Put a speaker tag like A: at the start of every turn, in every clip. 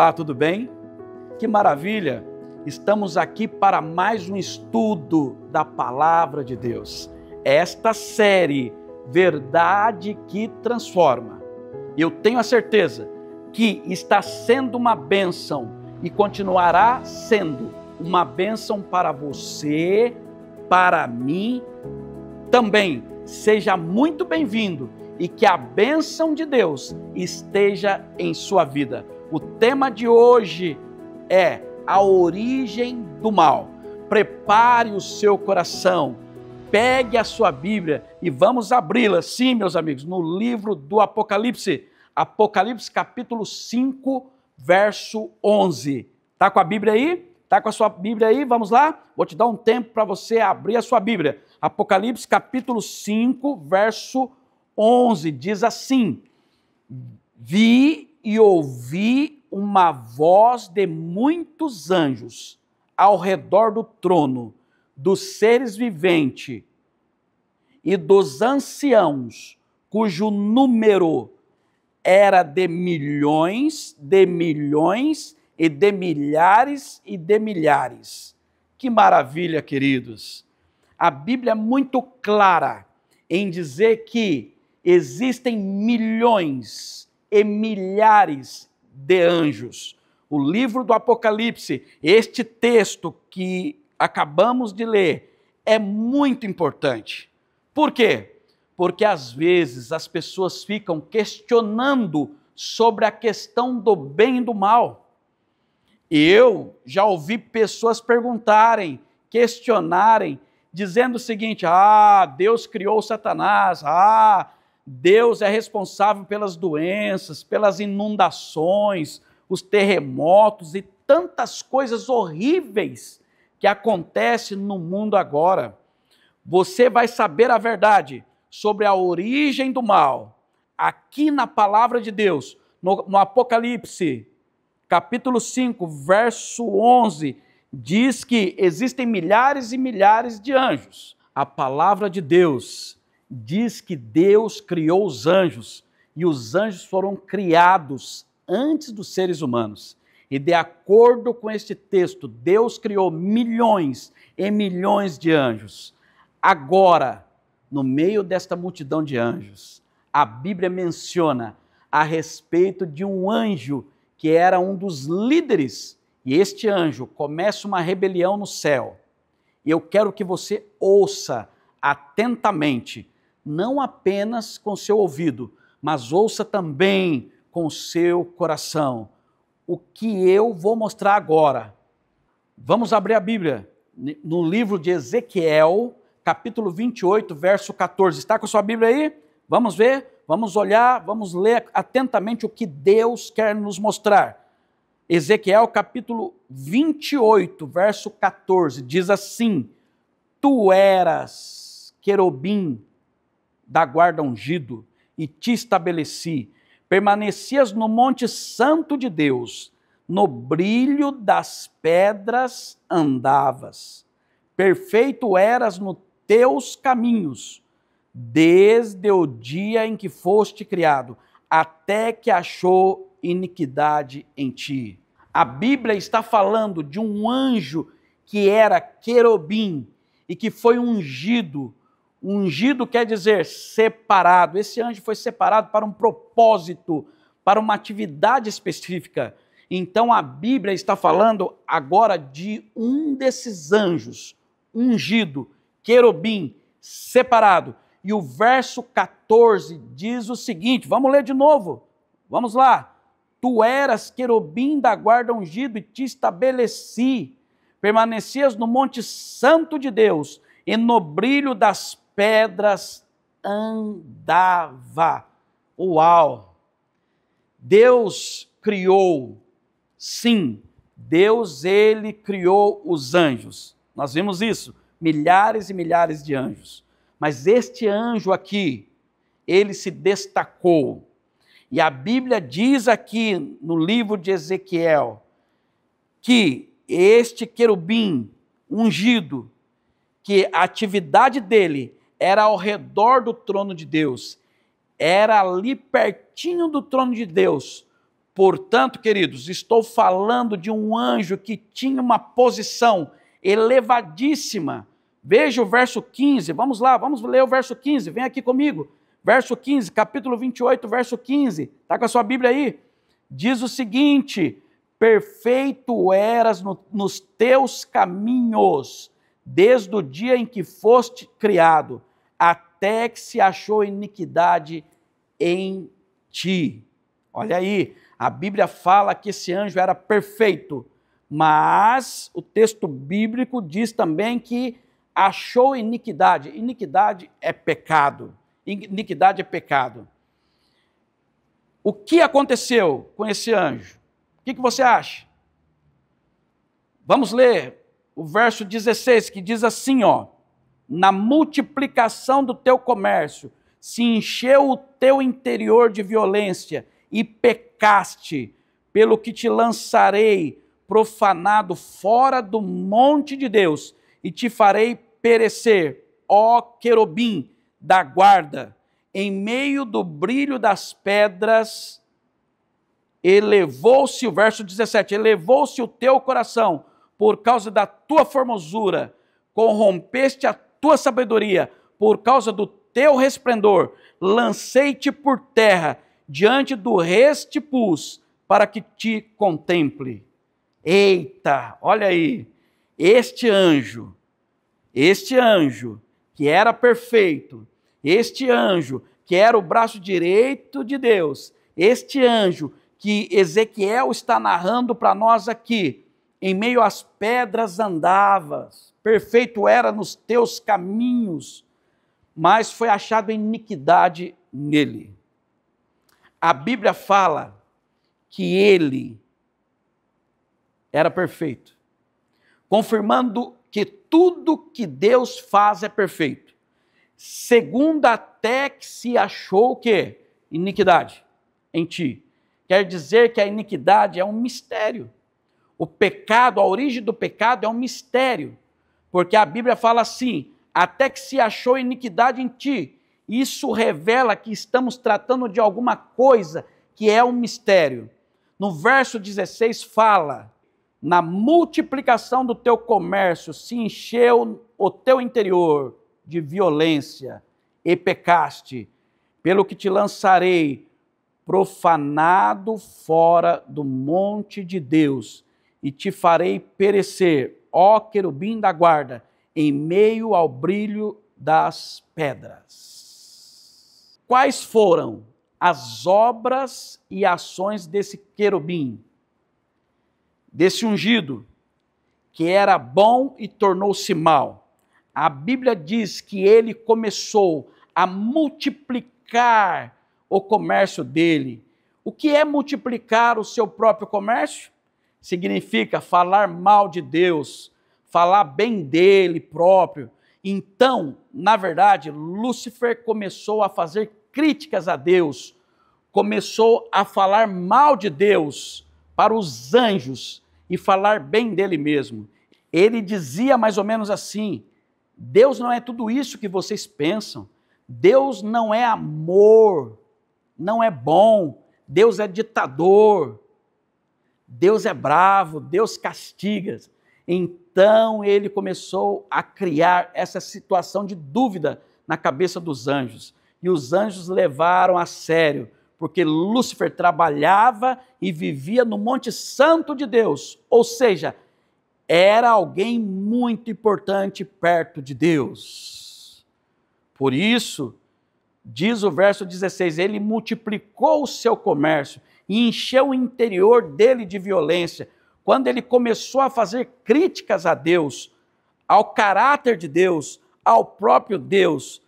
A: Olá, tudo bem? Que maravilha! Estamos aqui para mais um estudo da Palavra de Deus. Esta série, Verdade que Transforma. Eu tenho a certeza que está sendo uma bênção e continuará sendo uma bênção para você, para mim também. Seja muito bem-vindo e que a bênção de Deus esteja em sua vida. O tema de hoje é a origem do mal. Prepare o seu coração, pegue a sua Bíblia e vamos abri-la, sim, meus amigos, no livro do Apocalipse. Apocalipse capítulo 5, verso 11. Tá com a Bíblia aí? Tá com a sua Bíblia aí? Vamos lá? Vou te dar um tempo para você abrir a sua Bíblia. Apocalipse capítulo 5, verso 11, diz assim: Vi e ouvi uma voz de muitos anjos ao redor do trono, dos seres viventes e dos anciãos, cujo número era de milhões e de milhares e de milhares. Que maravilha, queridos! A Bíblia é muito clara em dizer que existem milhões e milhares de anjos. O livro do Apocalipse, este texto que acabamos de ler, é muito importante. Por quê? Porque às vezes as pessoas ficam questionando sobre a questão do bem e do mal. Eu já ouvi pessoas perguntarem, questionarem, dizendo o seguinte: Deus criou Satanás, Deus é responsável pelas doenças, pelas inundações, os terremotos e tantas coisas horríveis que acontecem no mundo agora. Você vai saber a verdade sobre a origem do mal aqui na Palavra de Deus, no Apocalipse, capítulo 5, verso 11, diz que existem milhares e milhares de anjos. A Palavra de Deus diz que Deus criou os anjos e os anjos foram criados antes dos seres humanos. E de acordo com este texto, Deus criou milhões e milhões de anjos. Agora, no meio desta multidão de anjos, a Bíblia menciona a respeito de um anjo que era um dos líderes, e este anjo começa uma rebelião no céu. E eu quero que você ouça atentamente, não apenas com seu ouvido, mas ouça também com seu coração. O que eu vou mostrar agora. Vamos abrir a Bíblia no livro de Ezequiel, capítulo 28, verso 14. Está com a sua Bíblia aí? Vamos ver, vamos olhar, vamos ler atentamente o que Deus quer nos mostrar. Ezequiel, capítulo 28, verso 14, diz assim: Tu eras querubim da guarda ungido, e te estabeleci. Permanecias no monte santo de Deus, no brilho das pedras andavas. Perfeito eras nos teus caminhos, desde o dia em que foste criado, até que achou iniquidade em ti. A Bíblia está falando de um anjo que era querubim e que foi ungido. Ungido quer dizer separado. Esse anjo foi separado para um propósito, para uma atividade específica. Então a Bíblia está falando agora de um desses anjos, ungido, querubim, separado. E o verso 14 diz o seguinte, vamos ler de novo, vamos lá. Tu eras querubim da guarda ungido e te estabeleci. Permanecias no monte santo de Deus e no brilho das pedras andava. Uau! Deus criou, sim, Deus, ele criou os anjos. Nós vimos isso, milhares e milhares de anjos. Mas este anjo aqui, ele se destacou. E a Bíblia diz aqui no livro de Ezequiel que este querubim ungido, que a atividade dele era ao redor do trono de Deus, era ali pertinho do trono de Deus, Portanto, queridos, estou falando de um anjo que tinha uma posição elevadíssima. Veja o verso 15, vamos lá, vamos ler o verso 15, vem aqui comigo. Verso 15, capítulo 28, verso 15, está com a sua Bíblia aí? Diz o seguinte: perfeito eras nos teus caminhos, desde o dia em que foste criado, até que se achou iniquidade em ti. Olha aí, a Bíblia fala que esse anjo era perfeito, mas o texto bíblico diz também que achou iniquidade. Iniquidade é pecado. Iniquidade é pecado. O que aconteceu com esse anjo? O que você acha? Vamos ler o verso 16, que diz assim, ó: na multiplicação do teu comércio, se encheu o teu interior de violência e pecaste, pelo que te lançarei profanado fora do monte de Deus e te farei perecer, ó querubim da guarda, em meio do brilho das pedras. Elevou-se, o verso 17, elevou-se o teu coração por causa da tua formosura, corrompeste a tua sabedoria por causa do teu resplendor, lancei-te por terra, diante do res te pus, para que te contemple. Eita, olha aí, este anjo que era perfeito, este anjo que era o braço direito de Deus, este anjo que Ezequiel está narrando para nós aqui, em meio às pedras andavas, perfeito era nos teus caminhos, mas foi achado iniquidade nele. A Bíblia fala que ele era perfeito, confirmando que tudo que Deus faz é perfeito. Segundo, até que se achou o quê? Iniquidade em ti. Quer dizer que a iniquidade é um mistério. O pecado, a origem do pecado é um mistério. Porque a Bíblia fala assim: até que se achou iniquidade em ti. Isso revela que estamos tratando de alguma coisa que é um mistério. No verso 16 fala: na multiplicação do teu comércio se encheu o teu interior de violência e pecaste, pelo que te lançarei profanado fora do monte de Deus e te farei perecer, ó querubim da guarda, em meio ao brilho das pedras. Quais foram as obras e ações desse querubim, desse ungido, que era bom e tornou-se mal? A Bíblia diz que ele começou a multiplicar o comércio dele. O que é multiplicar o seu próprio comércio? Significa falar mal de Deus, falar bem dele próprio. Então, na verdade, Lúcifer começou a fazer críticas a Deus, começou a falar mal de Deus para os anjos e falar bem dele mesmo. Ele dizia mais ou menos assim: Deus não é tudo isso que vocês pensam. Deus não é amor, não é bom. Deus é ditador. Deus é bravo, Deus castiga. Então ele começou a criar essa situação de dúvida na cabeça dos anjos. E os anjos levaram a sério, porque Lúcifer trabalhava e vivia no Monte Santo de Deus, ou seja, era alguém muito importante perto de Deus. Por isso, diz o verso 16, ele multiplicou o seu comércio e encheu o interior dele de violência. Quando ele começou a fazer críticas a Deus, ao caráter de Deus, ao próprio Deus.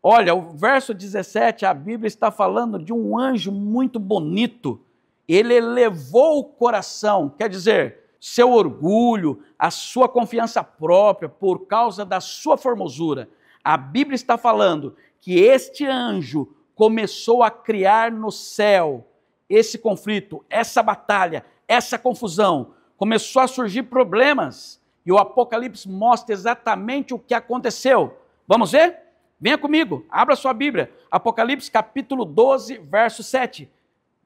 A: Olha, o verso 17, a Bíblia está falando de um anjo muito bonito. Ele elevou o coração, quer dizer, seu orgulho, a sua confiança própria por causa da sua formosura. A Bíblia está falando que este anjo começou a criar no céu esse conflito, essa batalha, essa confusão. Começou a surgir problemas e o Apocalipse mostra exatamente o que aconteceu. Vamos ver? Venha comigo, abra sua Bíblia. Apocalipse capítulo 12, verso 7.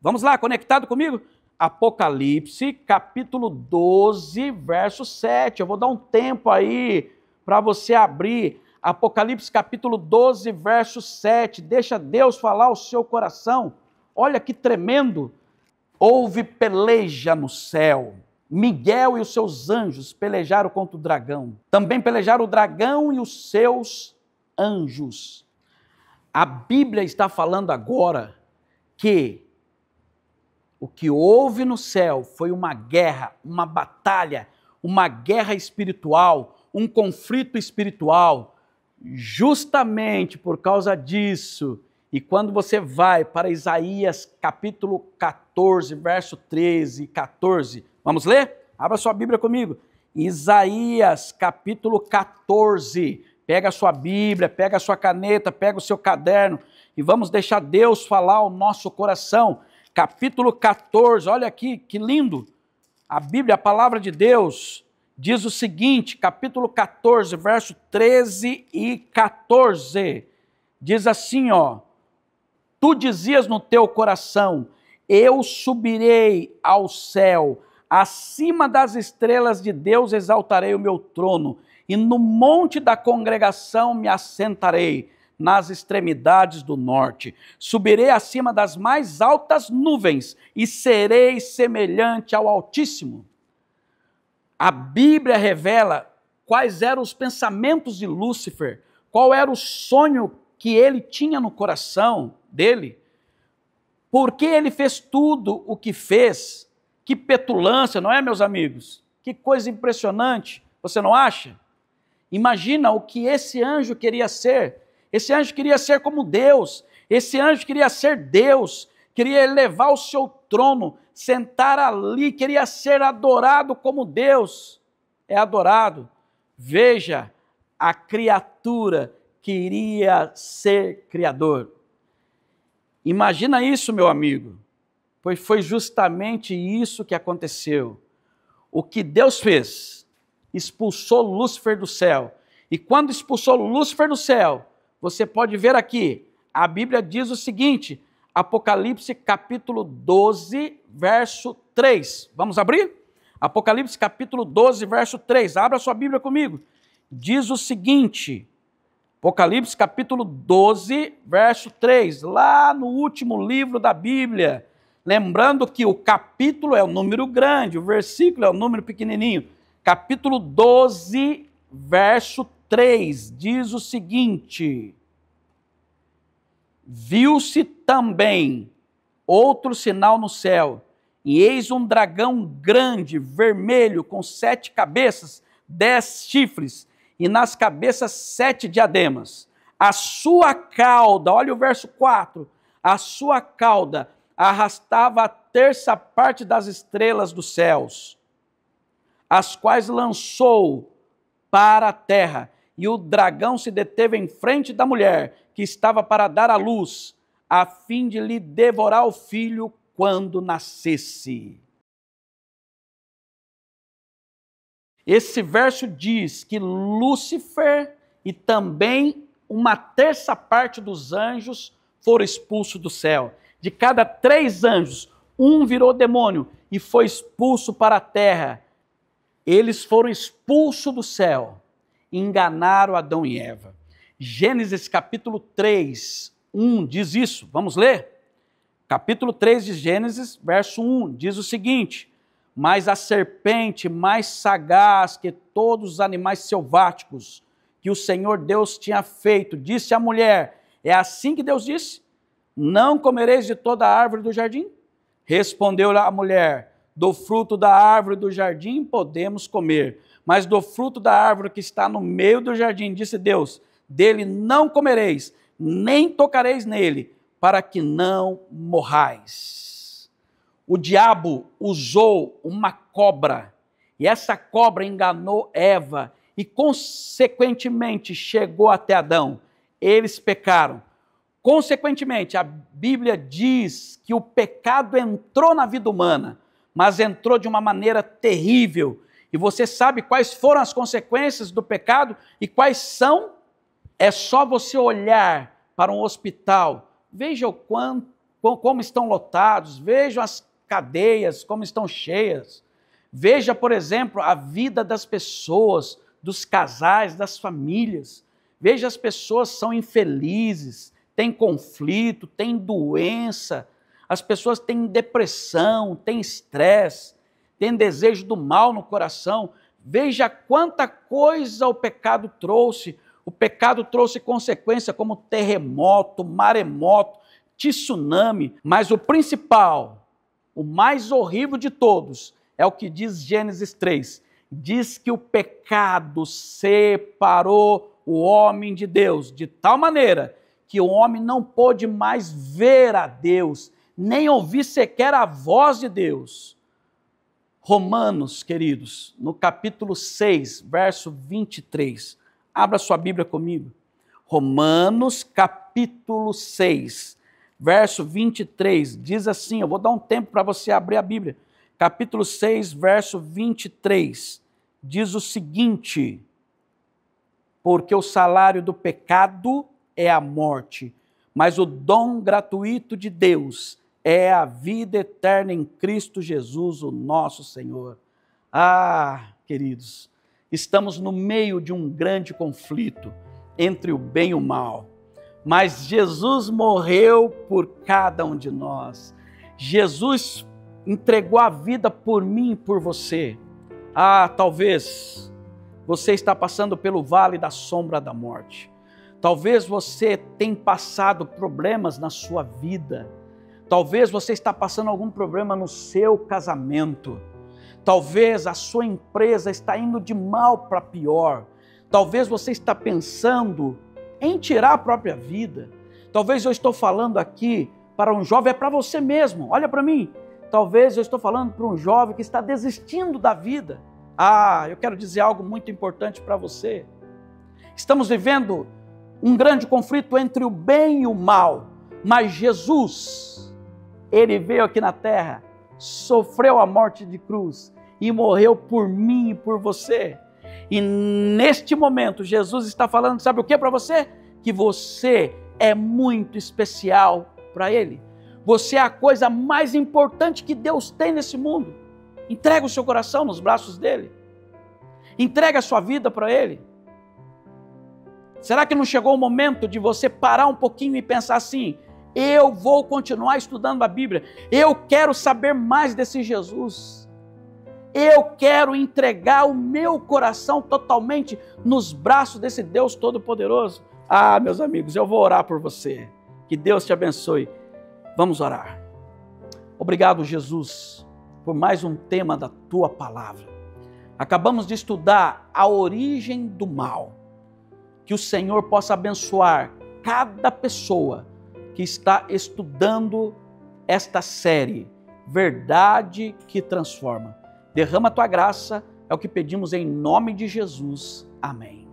A: Vamos lá, conectado comigo? Apocalipse, capítulo 12, verso 7. Eu vou dar um tempo aí para você abrir. Apocalipse, capítulo 12, verso 7. Deixa Deus falar ao seu coração. Olha que tremendo. Houve peleja no céu. Miguel e os seus anjos pelejaram contra o dragão. Também pelejaram o dragão e os seus anjos. A Bíblia está falando agora que o que houve no céu foi uma guerra, uma batalha, uma guerra espiritual, um conflito espiritual. Justamente por causa disso, e quando você vai para Isaías capítulo 14, verso 13 e 14, vamos ler? Abra sua Bíblia comigo. Isaías capítulo 14, pega a sua Bíblia, pega a sua caneta, pega o seu caderno e vamos deixar Deus falar ao nosso coração. Capítulo 14, olha aqui, que lindo. A Bíblia, a palavra de Deus, diz o seguinte, capítulo 14, verso 13 e 14. Diz assim, ó. Tu dizias no teu coração, eu subirei ao céu, acima das estrelas de Deus exaltarei o meu trono, e no monte da congregação me assentarei, nas extremidades do norte. Subirei acima das mais altas nuvens e serei semelhante ao Altíssimo. A Bíblia revela quais eram os pensamentos de Lúcifer, qual era o sonho que ele tinha no coração dele, por que ele fez tudo o que fez. Que petulância, não é, meus amigos? Que coisa impressionante, você não acha? Imagina o que esse anjo queria ser. Esse anjo queria ser como Deus, esse anjo queria ser Deus, queria elevar o seu trono, sentar ali, queria ser adorado como Deus é adorado. Veja, a criatura queria ser criador. Imagina isso, meu amigo, pois foi justamente isso que aconteceu. O que Deus fez, expulsou Lúcifer do céu, e quando expulsou Lúcifer do céu, você pode ver aqui, a Bíblia diz o seguinte, Apocalipse capítulo 12, verso 3. Vamos abrir? Apocalipse capítulo 12, verso 3. Abra sua Bíblia comigo. Diz o seguinte, Apocalipse capítulo 12, verso 3. Lá no último livro da Bíblia. Lembrando que o capítulo é o número grande, o versículo é o número pequenininho. Capítulo 12, verso 3, diz o seguinte: viu-se também outro sinal no céu, e eis um dragão grande, vermelho, com 7 cabeças, 10 chifres, e nas cabeças 7 diademas. A sua cauda, olha o verso 4, a sua cauda arrastava a terça parte das estrelas dos céus, as quais lançou para a terra, e o dragão se deteve em frente da mulher, que estava para dar à luz, a fim de lhe devorar o filho quando nascesse. Esse verso diz que Lúcifer e também uma terça parte dos anjos foram expulsos do céu. De cada 3 anjos, um virou demônio e foi expulso para a terra. Eles foram expulsos do céu. Enganaram Adão e Eva. Gênesis capítulo 3, 1 diz isso. Vamos ler? Capítulo 3 de Gênesis, verso 1, diz o seguinte: mas a serpente mais sagaz que todos os animais selváticos que o Senhor Deus tinha feito, disse à mulher, é assim que Deus disse? Não comereis de toda a árvore do jardim? Respondeu a mulher, do fruto da árvore do jardim podemos comer, mas do fruto da árvore que está no meio do jardim, disse Deus, dele não comereis, nem tocareis nele, para que não morrais. O diabo usou uma cobra, e essa cobra enganou Eva, e consequentemente chegou até Adão. Eles pecaram. Consequentemente, a Bíblia diz que o pecado entrou na vida humana, mas entrou de uma maneira terrível. E você sabe quais foram as consequências do pecado e quais são? É só você olhar para um hospital, veja como estão lotados, vejam as cadeias como estão cheias. Veja, por exemplo, a vida das pessoas, dos casais, das famílias. Veja, as pessoas são infelizes, têm conflito, têm doença, as pessoas têm depressão, têm estresse, têm desejo do mal no coração. Veja quanta coisa o pecado trouxe. O pecado trouxe consequência como terremoto, maremoto, tsunami, mas o principal, o mais horrível de todos, é o que diz Gênesis 3. Diz que o pecado separou o homem de Deus, de tal maneira que o homem não pôde mais ver a Deus, nem ouvir sequer a voz de Deus. Romanos, queridos, no capítulo 6, verso 23. Abra sua Bíblia comigo. Romanos, capítulo 6, verso 23, diz assim, eu vou dar um tempo para você abrir a Bíblia. Capítulo 6, verso 23, diz o seguinte: porque o salário do pecado é a morte, mas o dom gratuito de Deus é a vida eterna em Cristo Jesus, o nosso Senhor. Ah, queridos, estamos no meio de um grande conflito entre o bem e o mal, mas Jesus morreu por cada um de nós. Jesus entregou a vida por mim e por você. Ah, talvez você está passando pelo vale da sombra da morte. Talvez você tenha passado problemas na sua vida. Talvez você está passando algum problema no seu casamento. Talvez a sua empresa está indo de mal para pior. Talvez você está pensando em tirar a própria vida. Talvez eu estou falando aqui para um jovem, é para você mesmo, olha para mim. Talvez eu estou falando para um jovem que está desistindo da vida. Ah, eu quero dizer algo muito importante para você. Estamos vivendo um grande conflito entre o bem e o mal, mas Jesus, Ele veio aqui na terra, sofreu a morte de cruz e morreu por mim e por você. E neste momento, Jesus está falando, sabe o que para você? Que você é muito especial para Ele. Você é a coisa mais importante que Deus tem nesse mundo. Entrega o seu coração nos braços dEle. Entrega a sua vida para Ele. Será que não chegou o momento de você parar um pouquinho e pensar assim: eu vou continuar estudando a Bíblia, eu quero saber mais desse Jesus, eu quero entregar o meu coração totalmente nos braços desse Deus Todo-Poderoso? Ah, meus amigos, eu vou orar por você, que Deus te abençoe. Vamos orar. Obrigado, Jesus, por mais um tema da Tua Palavra. Acabamos de estudar a origem do mal. Que o Senhor possa abençoar cada pessoa que está estudando esta série, Verdade que Transforma. Derrama a Tua graça, é o que pedimos em nome de Jesus. Amém.